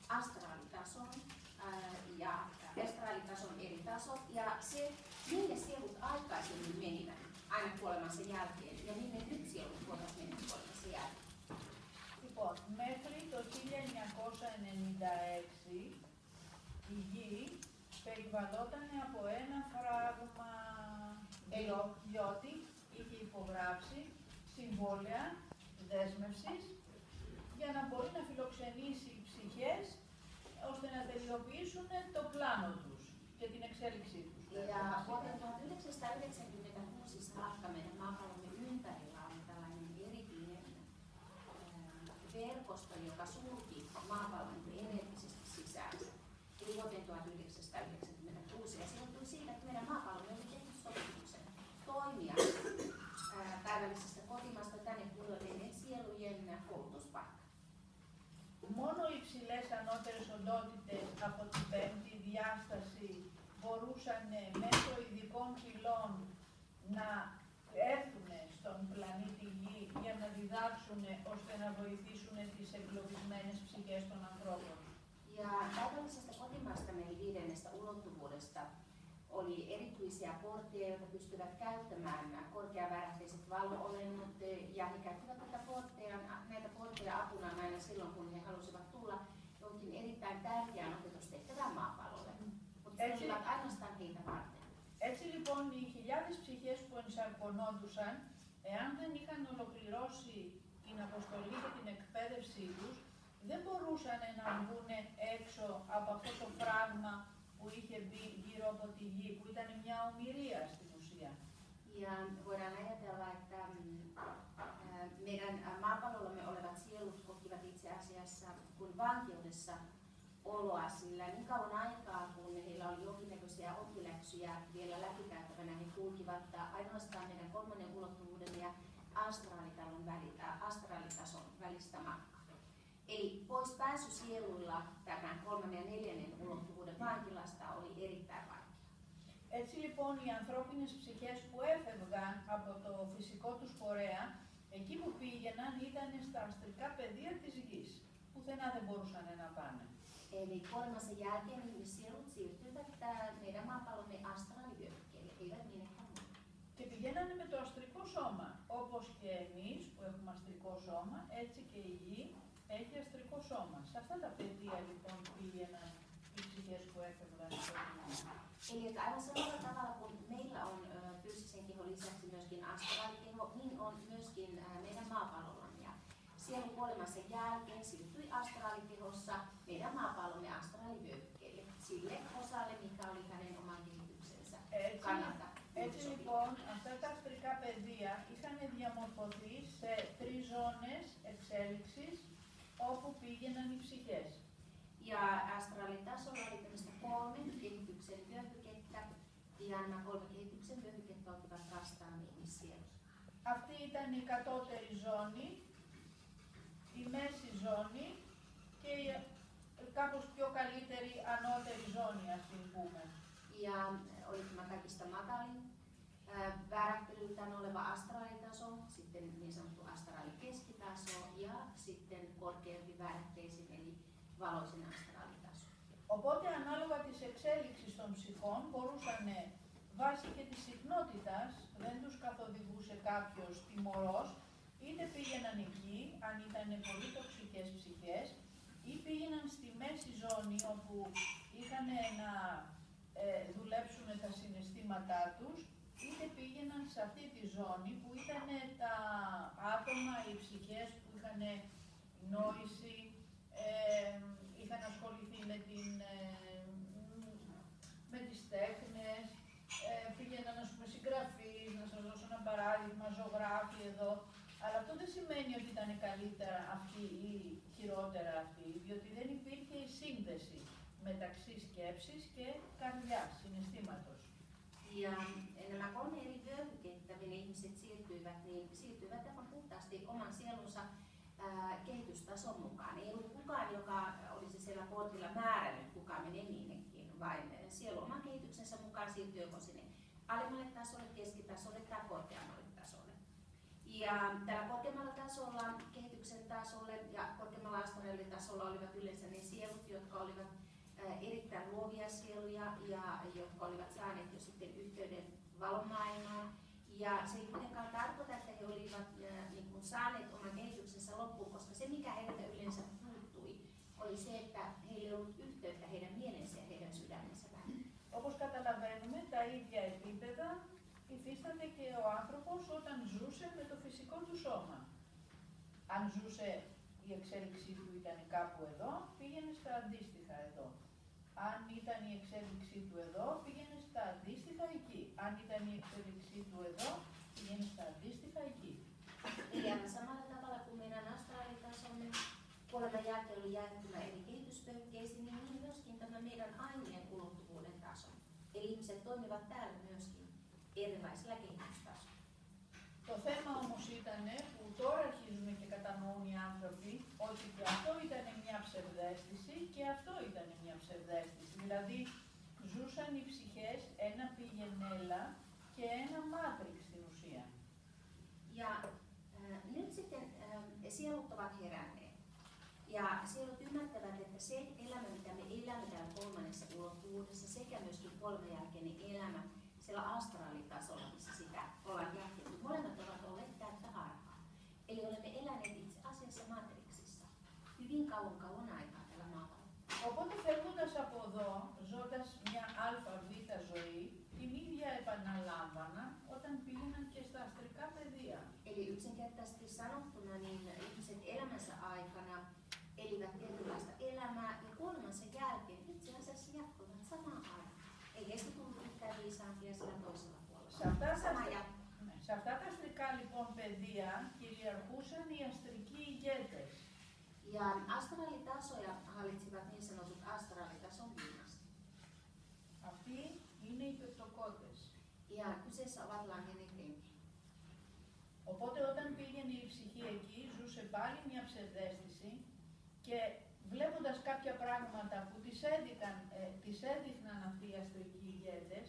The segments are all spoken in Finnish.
astraalitason ja astraalitason eri tasot ja se, minne sielut aikaisemmin menivät aina kuolemansa jälkeen ja minne nyt sielut voivat mennä kuolemansa jälkeen. Λοιπόν, μέχρι το 1996 η γη περιβαλλόταν από ένα φράγμα διότι είχε υπογράψει συμβόλαια δέσμευσης για να μπορεί να φιλοξενήσει ψυχές ώστε να τελειοποιήσουν το πλάνο τους και την εξέλιξή τους. Ja vuoteen 1996 saakka meidän maapallomme ympärillä oli tällainen erityinen verkosto, joka sulki maapallon energisesti sisäänsä. Eli vuoteen 1996 ja se johtui siitä, että meidän maapallomme oli tehnyt sopimuksen toimia päivällisestä kotimaasta tänne pudonneiden sielujen koulutuspaikka. Μόνο υψηλές ανώτερες οντότητες από την πέμπτη διάσταση μπορούσαν μέσω ειδικών φυλών να έρθουν στον πλανήτη Γη για να διδάξουν ώστε να βοηθήσουν τις εγκλωβισμένες ψυχές των ανθρώπων. Ja paikallisesta kotimaasta meidän viidennestä ulottuvuudesta oli erityisiä portteja, joita pystyvät käyttämään korkeavärähteiset valo-olennot ja he käyttivät näitä portteja apuna aina silloin, kun he halusivat tulla jonkin erittäin tärkeään opetustehtävään maapallolle. Mutta he olivat ainoastaan heitä varten. Έτσι λοιπόν οι χιλιάδες ψυχές που ενσαρκωνόντουσαν, εάν δεν είχαν ολοκληρώσει την αποστολή και την εκπαίδευσή τους, δεν μπορούσαν να βγουν έξω από αυτό το φράγμα που είχε μπει γύρω από τη γη, που ήταν μια ομηρία στην ουσία. Ja voidaan ajatella, että meidän maapallollamme olevat sielut kokivat itse asiassa kuin vankeudessa oloa, sillä niin kauan aikaa, kun heillä oli jonkinnäköisiä oppiläksyjä vielä läpikäytävänä, he kulkivat ainoastaan meidän kolmannen ulottuvuuden ja astraalitason välistä matkaa. Eli pois pääsy sieluilla tämän kolmannen ja neljännen ulottuvuuden vankilasta oli erittäin vaikea. Έτσι λοιπόν οι ανθρώπινες ψυχές που έφευγαν από το φυσικό τους φορέα, εκεί που πήγαιναν ήταν στα αστρικά πεδία της γης. Πουθενά δεν μπορούσαν να πάνε. Eli kuolemansa jälkeen ihmissielut siirtyivät meidän maapallomme astraalivyöhykkeelle, eivät minnekään muuta. Και πηγαίνανε με το αστρικό σώμα. Όπως και εμείς που έχουμε αστρικό σώμα, έτσι και η γη έχει αστρικό σώμα. Σε αυτά τα πεδία λοιπόν πήγαιναν οι ψυχές που έφευγαν από τη γη. Eli että aivan samalla tavalla kuin meillä on fyysisen kehon lisäksi myöskin astraalikeho, niin on myöskin meidän maapallollamme. Ja sielun kuolemansa jälkeen siirtyi astraalikehossa meidän maapallomme astraalivyöhykkeelle, sille osalle, mikä oli hänen oman kehityksensä kannalta. Έτσι λοιπόν, αυτά τα αστρικά πεδία είχαν διαμορφωθεί σε 3 ζώνες εξέλιξης όπου πήγαιναν οι ψυχές. Ja astraalitasolla oli tämmöistä 3 kehityksen vyöhykettä, ja nämä 3 kehityksen vyöhykettä olivat rastaan ihmissielussa. Αυτή ήταν η κατώτερη ζώνη, η μέση ζώνη και η κάπως πιο καλύτερη ανώτερη ζώνη, ας την πούμε. Ja oli tämä kaikista matalin värähtelyltään oleva astraalitaso, sitten niin sanottu astraalikeskitaso ja sitten korkeampi värähteisin eli valoisen astraalitaso. Οπότε ανάλογα της εξέλιξης των ψυχών μπορούσαν βάσει και της συχνότητας, δεν τους καθοδηγούσε κάποιος τιμωρός, είτε πήγαιναν εκεί, αν ήταν πολύ τοξικές ψυχές, ή πήγαιναν στη μέση ζώνη όπου είχαν να δουλέψουν τα συναισθήματά τους, είτε πήγαιναν σε αυτή τη ζώνη που ήταν τα άτομα, οι ψυχές που είχαν νόηση, είχαν ασχοληθεί με τις τέχνες, πήγαιναν ας πούμε συγγραφείς, να σας δώσω ένα παράδειγμα, ζωγράφοι εδώ, αλλά αυτό δεν σημαίνει ότι ήταν καλύτερα αυτοί ή χειρότερα αυτοί, διότι δεν υπήρχε η σύνδεση μεταξύ σκέψης και καρδιάς, συναισθήματος. Ja nämä 3 eri vyöhykettä, minne ihmiset siirtyivät aivan puhtaasti oman sielunsa kehitystason mukaan. Ei ollut kukaan, joka olisi siellä portilla määrännyt, kuka menee minnekin, vaan sielu oman kehityksensä mukaan siirtyy joko sinne alemmalle tasolle, keskitasolle tai korkeammalle tasolle. Ja Ja tällä korkeammalla tasolla, kehityksen tasolle ja korkeammalla astraalitasolla olivat yleensä ne sielut, jotka olivat erittäin luovia sieluja ja jotka olivat saaneet jo sitten yhteyden valomaailmaan. Ja se ei kuitenkaan tarkoita, että he olivat saaneet oman kehityksensä loppuun, koska se mikä heiltä yleensä puuttui, oli se, että heillä ei ollut yhteyttä heidän mielensä ja heidän sydämensä välillä. Όπως καταλαβαίνουμε, τα ίδια επίπεδα υφίσταται και ο άνθρωπος όταν ζούσε με το φυσικό του σώμα. Αν ζούσε, η εξέλιξή του ήταν κάπου εδώ, πήγαινε στα αντίστοιχα εδώ. Αν ήταν η εξέλιξή του εδώ, πήγαινε στα αντίστοιχα εκεί. Αν ήταν η εξέλιξή του εδώ, πήγαινε στα αντίστοιχα εκεί. Eli aivan samalla tavalla kuin meidän astraalitasomme kuoleman jälkeen oli jaettuna eri kehityspöykkeisiin, niin myöskin tämä meidän aineen ulottuvuuden taso. Eli ihmiset toimivat täällä myöskin erilaisilla kehitystasoilla. Το θέμα όμως ήταν που τώρα αρχίζουμε και κατανοούν οι άνθρωποι ότι και αυτό ήταν μια ψευδαίσθηση και αυτό ήταν μια ψευδαίσθηση. Δηλαδή ζούσαν οι ψυχές ένα πηγενέλα και ένα μάτριξ στην ουσία. Ja nyt sitten sielut ovat heränneet. Ja sielut ymmärtävät, että se elämä, mitä me elämme täällä kolmannessa ulottuvuudessa, sekä myöskin kuoleman jälkeinen elämä siellä astraalitasolla, missä sitä ollaan jatkettu, molemmat ovat olleet täyttä harhaa. Eli olemme eläneet itse asiassa matriksissa hyvin kauan aikaa tällä maapallolla. Οπότε φεύγοντας από εδώ, ζώντας μια ΑΒ ζωή, την ίδια επαναλάμβαναν όταν πήγαιναν και στα αστρικά πεδία. Eli yksinkertaisesti sanottuna, niin ihmiset elämänsä aikana elivät tietynlaista elämää ja kuolemansa jälkeen itse asiassa jatkoivat samaa aikaa. Ei heistä tullut yhtään viisaampia sillä toisella puolella. Σε αυτά τα αστρικά λοιπόν πεδία κυριαρχούσαν οι αστρικοί ηγέτες. Ja astraalitasoja hallitsivat niin sanotut astraalitason dynastit. Αυτοί είναι οι πεπτοκότες. Ja kyseessä ovat langenneet henkilöt. Οπότε όταν πήγαινε η ψυχή εκεί, ζούσε πάλι μια ψευδαίσθηση και βλέποντας κάποια πράγματα που τις έδειχναν αυτοί οι αστρικοί ηγέτες,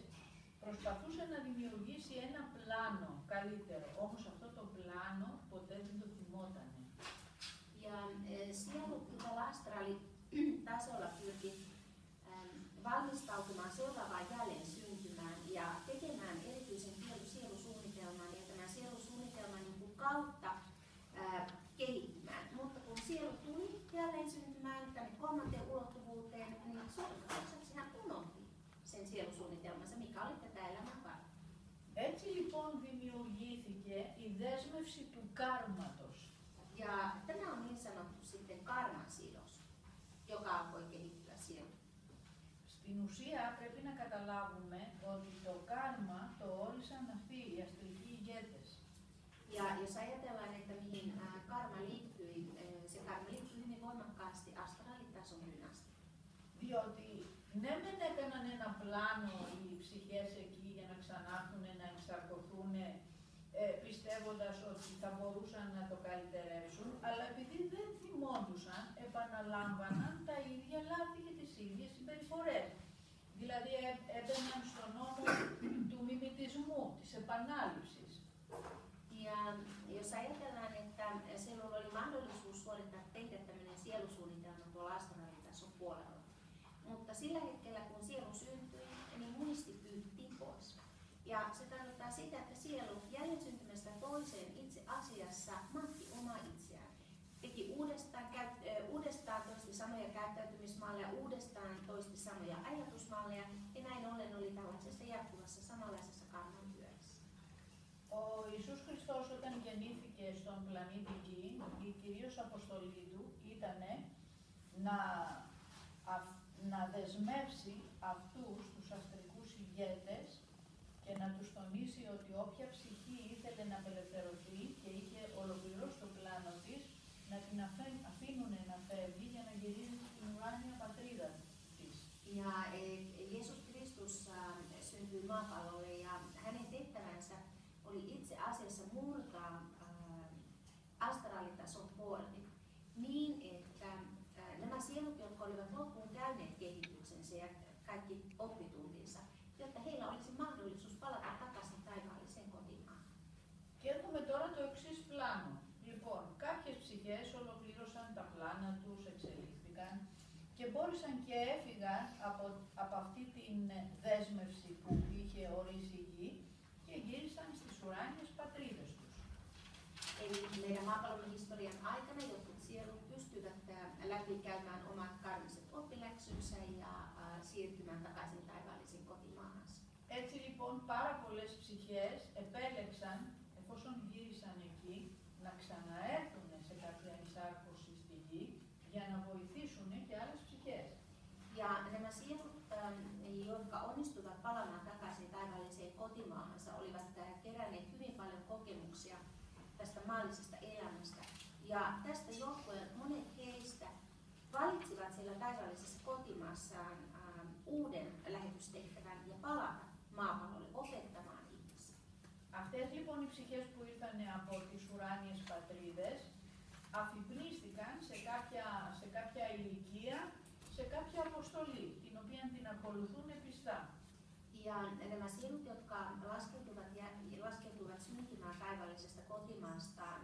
προσπαθούσε να δημιουργήσει ένα πλάνο καλύτερο. Όμως αυτό το πλάνο ποτέ δεν το θυμότανε. Ja sielu tällä astraalitasolla pyrki valmistautumaan seuraavaan jälleen syntymään ja tekemään erityisen sielusuunnitelman ja tämän sielusuunnitelman kautta kehittymään. Mutta kun sielu tuli jälleen syntymään tänne kolmanteen ulottuvuuteen, niin osaksi hän unohti sen sielusuunnitelmansa, mikä oli tätä elämän varten. Έτσι λοιπόν δημιουργήθηκε η δέσμευση του κάρματος. Ja tämä on niin sanottu sitten karman sidos, joka alkoi kehittyä sieltä. Στην ουσία πρέπει να καταλάβουμε ότι το κάρμα το όρισαν αυτοί οι αστρικοί ηγέτες. Ja jos ajatellaan, että mihin karma liittyi, se karma liittyi hyvin voimakkaasti astraalitason dynastiin. Διότι ναι μεν έκαναν ένα πλάνο οι ψυχές εκεί για να ξανάρθουν να εξαρκωθούν πιστεύοντας ότι θα μπορούσαν να το καλυτερεύσουν, αλλά επειδή δεν θυμόντουσαν, επαναλάμβαναν τα ίδια λάθη και τις ίδιες συμπεριφορές. Δηλαδή έμπαιναν στον νόμο του μιμητισμού, της επανάληψης. Ja jos ajatellaan, että sinulla oli mahdollisuus tehdä tämmöinen sielusuunnitelma tuolla astraalitason puolella, mutta sillä hetkellä kun sielu syntyi, niin muisti pyyhittiin pois. Ja se tarkoittaa sitä, että sielu jälleen syntymästä toiseen itse asiassa mahti omaa itseään. Teki uudestaan toisti samoja käyttäytymismalleja, uudestaan toisti samoja ajatusmalleja ja näin ollen oli tällaisessa jatkuvassa samanlaisessa karman pyörässä. Ο Ιησούς Χριστός όταν γεννήθηκε στον πλανήτη Γη, η κυρίως αποστολή του ήταν να δεσμεύσει αυτούς τους αστρικούς ηγέτες και να τους τονίσει ότι όποια ψυχή ήθελε να απελευθερωθεί και είχε ολοκληρώσει το πλάνο της, να την αφήνουν να φεύγει για να γυρίζει στην ουράνια πατρίδα της. Ja Jeesus Kristus syntyi maapallolle ja hänen tehtävänsä oli itse asiassa murtaa astraalitason portit niin, että nämä sielut, jotka olivat loppuun käyneet kehityksensä ja kaikki oppituntinsa, jotta heillä olisi mahdollisuus palata takaisin taivaalliseen kotimaahan. Και έχουμε τώρα το εξής και μπόρεσαν και έφυγαν από αυτή την δέσμευση που είχε ορίσει η γη και γύρισαν στις ουράνιες πατρίδες τους. Eli meidän maapallon historian aikana jotkut sielut pystyvät läpikäymään omat karmiset oppiläksynsä ja siirtymään takaisin taivaallisiin kotimaahansa. Έτσι λοιπόν πάρα πολλές ψυχές επέλεξαν, εφόσον γύρισαν εκεί, να ξαναέρθουν σε κάποια εισάρκωση στη γη για να βοηθήσουν και άλλες ψυχές. Ja nämä sielut, jotka onnistuivat palaamaan takaisin taivaalliseen kotimaahansa, olivat keränneet hyvin paljon kokemuksia tästä maallisesta elämästä. Ja tästä johtuen monet heistä valitsivat siellä taivaallisessa kotimaassaan uuden lähetystehtävän ja palata maapallolle opettamaan ihmisiä. Αυτές λοιπόν οι ψυχές που ήρθαν από τις ουράνιες πατρίδες αφυπνίστηκαν σε κάποια ηλικία, σε κάποια αποστολή, την οποία την ακολουθούν πιστά. Ja nämä sielut, jotka laskeutuivat syntymään taivaallisesta kotimaastaan,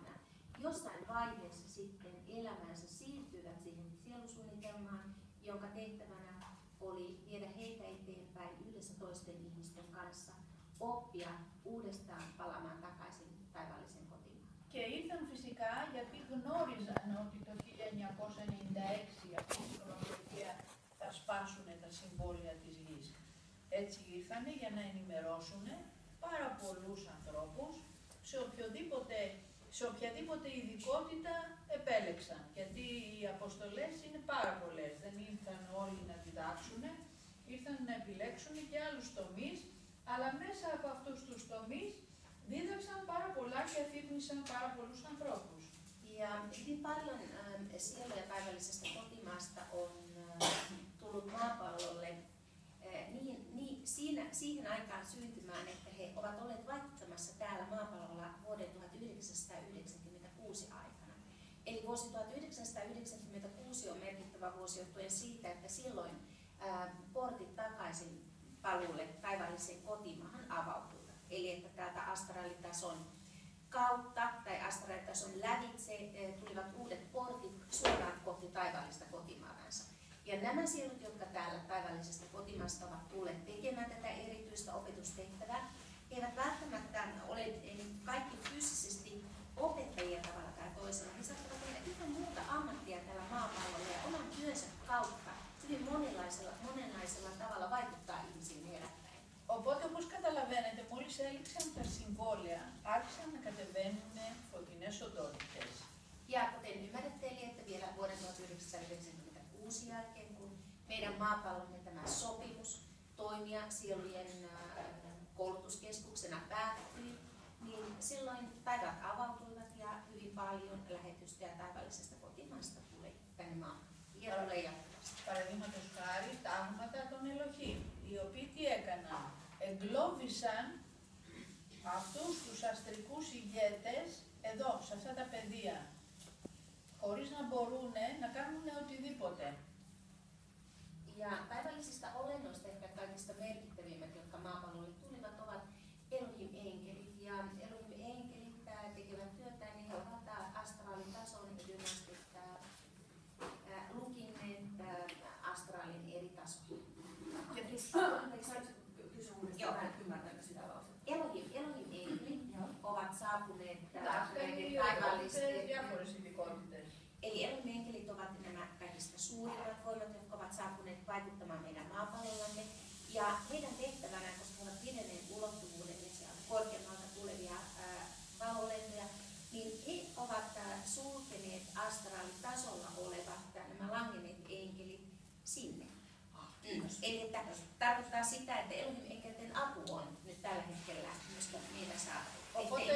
jossain vaiheessa sitten elämänsä siirtyivät siihen sielusuunnitelmaan, jonka tehtävänä oli viedä heitä eteenpäin yhdessä toisten ihmisten kanssa, oppia uudestaan palaamaan takaisin taivaalliseen kotimaahan. Και ήρθαν φυσικά γιατί γνώριζαν ότι το 1996 αυτή η χρονολογία θα σπάσουν τα συμβόλαια της γης. Έτσι ήρθανε για να ενημερώσουν πάρα πολλούς ανθρώπους σε οποιαδήποτε ειδικότητα επέλεξαν. Γιατί οι αποστολές είναι πάρα πολλές. Δεν ήρθαν όλοι να διδάξουν, ήρθαν να επιλέξουν και άλλους τομείς, αλλά μέσα από αυτούς τους τομείς δίδαξαν πάρα πολλά και αφύπνισαν πάρα πολλούς ανθρώπους. Ja hyvin paljon sieluja taivallisesta kotimaasta on tullut maapallolle siihen aikaan syntymään, että he ovat olleet vaikuttamassa täällä maapallolla vuoden 1996 aikana. Eli vuosi 1996 on merkittävä vuosi johtuen siitä, että silloin portit takaisin paluulle taivaalliseen kotimaahan avautuivat. Eli että täältä astraalitason kautta tai astraalitason lävitse tulivat uudet portit suoraan kohti taivaallista kotimaatansa. Ja nämä sielut, jotka täällä taivaallisesta kotimaasta ovat tulleet tekemään tätä erityistä opetustehtävää, eivät välttämättä ole kaikki fyysisesti opettajia tavalla tai toisella. He saattavat tehdä ihan muuta ammattia tällä maapallolla ja oman työnsä kautta hyvin monenlaisella tavalla vaikuttaa ihmisiin herättäen. Οπότε, όπως καταλαβαίνετε, μόλις έληξαν τα συμβόλαια, άρχισαν να κατεβαίνουν φωτεινές οντότητες. Ja kuten ymmärrätte, eli että vielä vuoden 1996 jälkeen, kun meidän maapallomme tämä sopimus toimia sielujen koulutuskeskuksena päättyi, niin silloin taivaat avautuivat ja hyvin paljon lähetystä ja taivaallisesta kotimaasta tuli tänne maahan. Hierolle jatkuvasti. Παραδείγματος χάρη, τάγματα των Ελοχήμ, οι οποίοι τι έκαναν, εγκλώβησαν αυτούς τους αστρικούς ηγέτες εδώ, σε αυτά τα πεδία, χωρίς να μπορούν να κάνουν οτιδήποτε. Ja taivallisista olennoista ehkä kaikista merkittävimmät, jotka maapallolle tulivat, ovat Elohim-enkelit. Ja Elohim-enkelit tekevät työtä, niin he ovat astraalitason ja dynastit lukinneet astraalin eri tasoja. Elohim-enkelit ovat saapuneet taivaalliseen. Eli Elohim-enkelit ovat nämä kaikista suurimmat voimat, jotka ovat saapuneet vaikuttamaan meidän maapallollamme. Ja heidän tehtävänään, koska he ovat pidenneen ulottuvuuden ja siellä korkeammalta tulevia valolentoja, niin he ovat sulkeneet astraalitasolla olevat nämä langenneet enkelit sinne. Eli että tarkoittaa sitä, että Elohim-enkelten apu on nyt tällä hetkellä myöskin meidän saatavilla. Οπότε